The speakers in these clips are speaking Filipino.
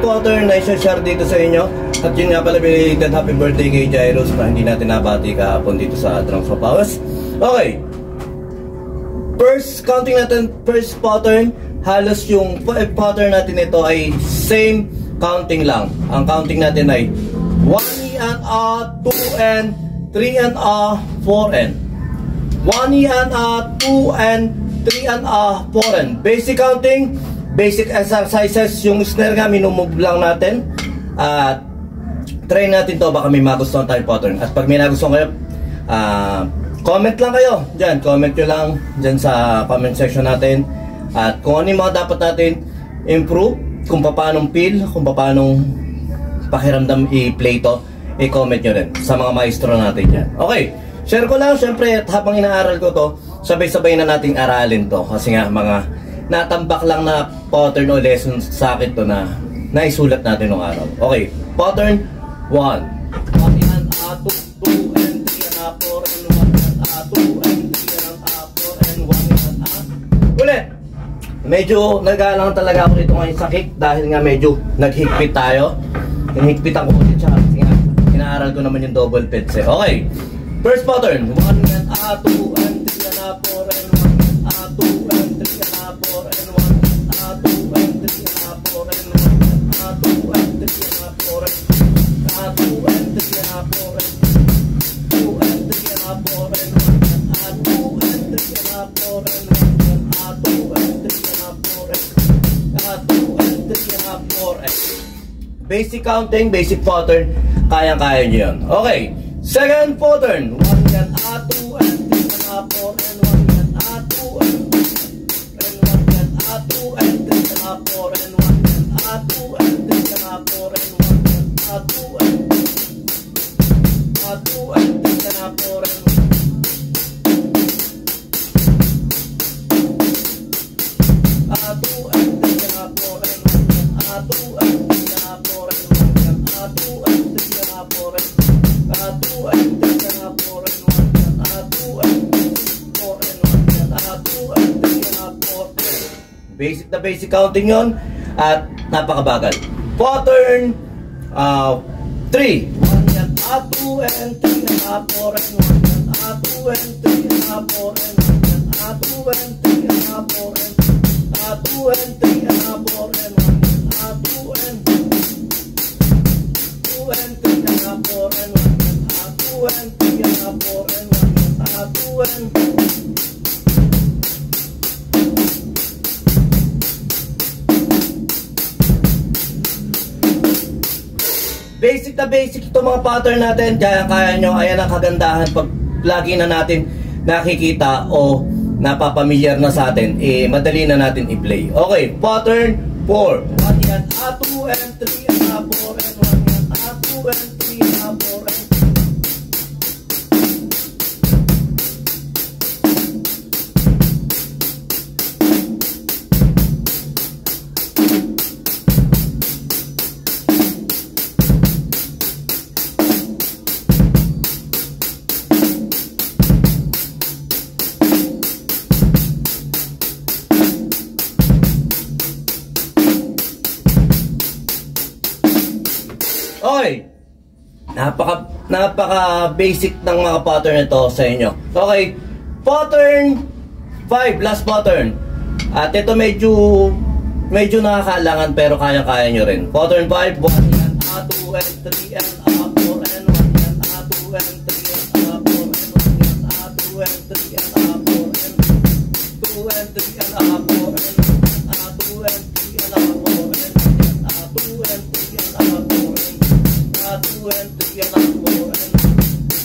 pattern na i-share dito sa inyo. At yun nga pala, belated happy birthday kay Jairus na hindi natin nabati kahapon dito sa Drums of Powers. Okay. First, counting natin, first pattern, halos yung pattern natin ito ay same counting lang. Ang counting natin ay 1 and 2 and 3 and 4 and 1 and 2 and 3 and 4 and basic counting, basic exercises. Yung snare nga, minumove lang natin. At try natin to, baka may magustuhan tayong pattern. At pag may nagustuhan kayo, comment lang kayo dyan, comment nyo lang dyan sa comment section natin. At kung ano yung mga dapat natin improve, kung paano feel, kung paano pakiramdam i-play to, i-comment nyo rin sa mga maestro natin dyan. Okay, share ko lang, syempre, habang inaaral ko to, sabay-sabay na nating aralin to. Kasi nga, mga natambak lang na pattern o lessons sa akin to na naisulat natin nung araw. Okay, pattern 1. 1 and 2 and 3 and 4 and 1 and 2 and 3 and 4 and 1 and ulit! Medyo nagalang talaga ako dito ngayon sa kick dahil nga medyo naghigpit tayo. Hinigpitan ko ulit siya kasi nga inaaral ko naman yung double peds eh. Okay, first pattern 1 and 2 and 3 and 4 and 1 and 2 and 3 and 4 and 1 and 2 and 3 and 4 and 1 and 2 and 3 and 4 and 2 and 3 and 4 and 2 and 3 and 4 and 1 and 2 and 3 and 4 and 1 and 2 and 3 and 4 and 2 and 3 and 4 and basic counting, basic pattern, kayang-kaya nyo yun. Okay, second pattern 1 and 2 and 3 and 4 and 1 and 2 and 1 and 2 and 3 and 4 and 1 and 2 and 3 and 4 and 1 and 2 and 2 and 3 and 4 and 1 basic na basic counting yon at napakabagal. Pattern 3 1 and 2 and 3 and 4 and 1 and 2 and 3 and 4 and 1 and 2 and 3 and 4 and 2 and 3 and 4 and 1 and 2 and 2 and 3 and 4 and 1 and 2 and 3 and 4 and 1 and 2 and basic na basic ito mga pattern natin. Kaya nyo, ayan ang kagandahan pag lagi na natin nakikita o napapamilyar na sa atin, madali na natin i-play. Okay, pattern 4 1 and 2 and 3 and 4 and 1 and 2 and 3 and 4 and okay, napaka basic ng mga pattern nito sa inyo. Okay, pattern 5, last pattern. At ito medyo nakakalangan pero kaya-kaya nyo rin. Pattern 5 1 and 2 and 3 and 4 and 1 and 2 and 3 and 4 and 1 and 2 and 3 and 4 and 2 and 3 and 4 and 2 and 3 and 4 and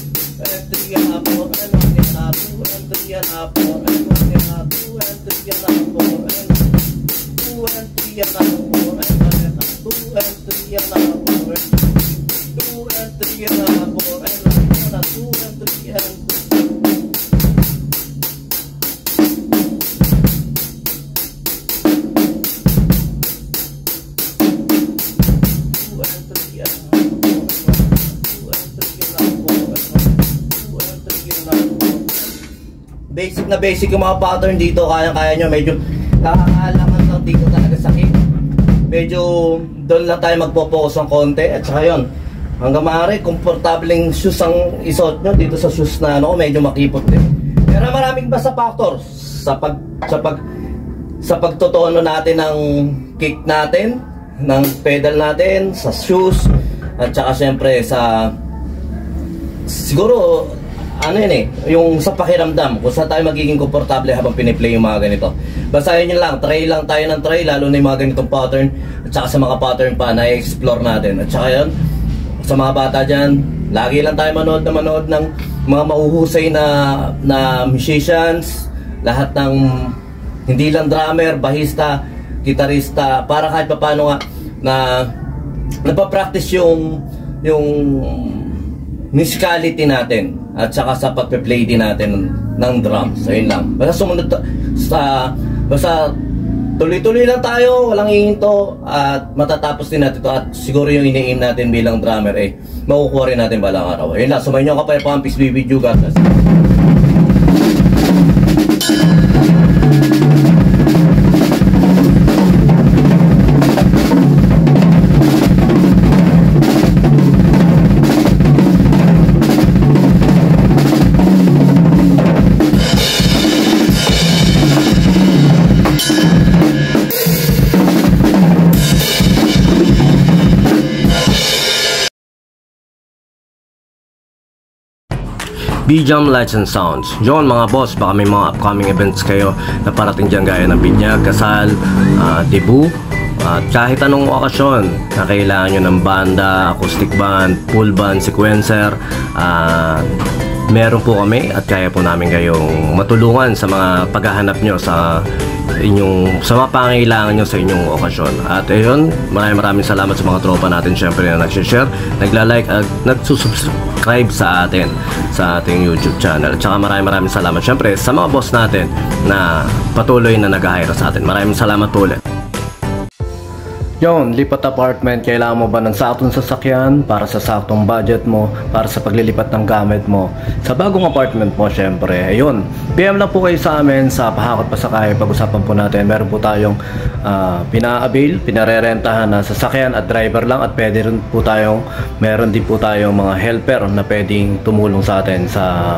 2 and 3 and 4 and 2 and 3 and 4 and 3 and 4 and 1 and 2 and 3 and 4 and 1 and 2 and 3 and 4 and 2 and 3 and 4 and 1 and 2 and 3 and 4 and 2 and 3 and 4 and 1 and 2 and 3 and 4. Basic na basic yung mga pattern dito, kaya-kaya nyo, medyo nakakalangan lang dito talaga sa kick. medyo doon lang tayo magpo-focus ng konti. At saka yun, hanggang maaari, komportableng shoes ang isuot nyo dito sa shoes na ano, medyo makipot din. Pero maraming basta factors sa pagtotono natin ng kick natin, ng pedal natin, sa shoes, at saka syempre sa siguro ano yun eh, yung sa pakiramdam kung saan tayo magiging komportable habang piniplay yung mga ganito. Basta yun lang, try lang tayo ng try, lalo na yung mga ganitong pattern, at saka sa mga pattern pa na i-explore natin. At saka yun, sa mga bata dyan, lagi lang tayo manood ng mga mahuhusay na musicians, lahat ng hindi lang drummer, bahista, gitarista, para kahit paano nga na napapractice yung musicality natin at saka sa pagpe-play din natin ng drums. So yun lang. Basta tuloy-tuloy lang tayo, walang ihinto, at matatapos din natin ito. At siguro yung ini-aim natin bilang drummer makukuha rin natin balang araw. Yun lang. Sumayin nyo kapayapaan. Peace be with you. God bless. B-Jam Lights and Sounds. Yun mga boss, baka may mga upcoming events kayo na parating dyan gaya ng binyag, kasal, debut, at kahit anong okasyon na kailangan nyo ng banda, acoustic band, full band, sequencer, meron po kami at kaya po namin kayong matulungan sa mga paghahanap nyo sa mga pangailangan nyo sa inyong okasyon. At ayun, maraming salamat sa mga tropa natin syempre na nagsishare, nagla-like at nagsusubscribe sa atin sa ating YouTube channel. At saka maraming salamat syempre sa mga boss natin na patuloy na nag-hire sa atin. Maraming salamat po ulit. Yon, lipat apartment, kailangan mo ba ng saktong sasakyan para sa saktong budget mo, para sa paglilipat ng gamit mo sa bagong apartment mo? Syempre, ayun, PM lang po kayo sa amin sa Pahakot Pasakay. Pag-usapan po natin, meron po tayong pina-avail, pinarerentahan na sasakyan at driver lang, at pwede rin po tayong, meron din po tayong mga helper na pwedeng tumulong sa atin sa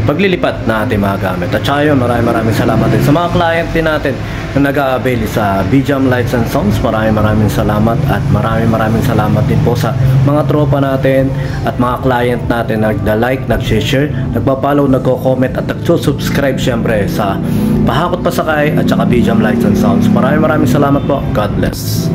paglilipat na ating mga gamit. At saka yun, maraming salamat din sa mga client din natin na nag-a-avail sa B-Jam Lights and Sounds. Maraming salamat, at maraming salamat din po sa mga tropa natin at mga client natin na nag-like, nag-share, nagpa-follow, nagko-comment at nagsusubscribe syempre sa Pahakot Pasakay at saka B-Jam Lights and Sounds. Maraming salamat po. God bless.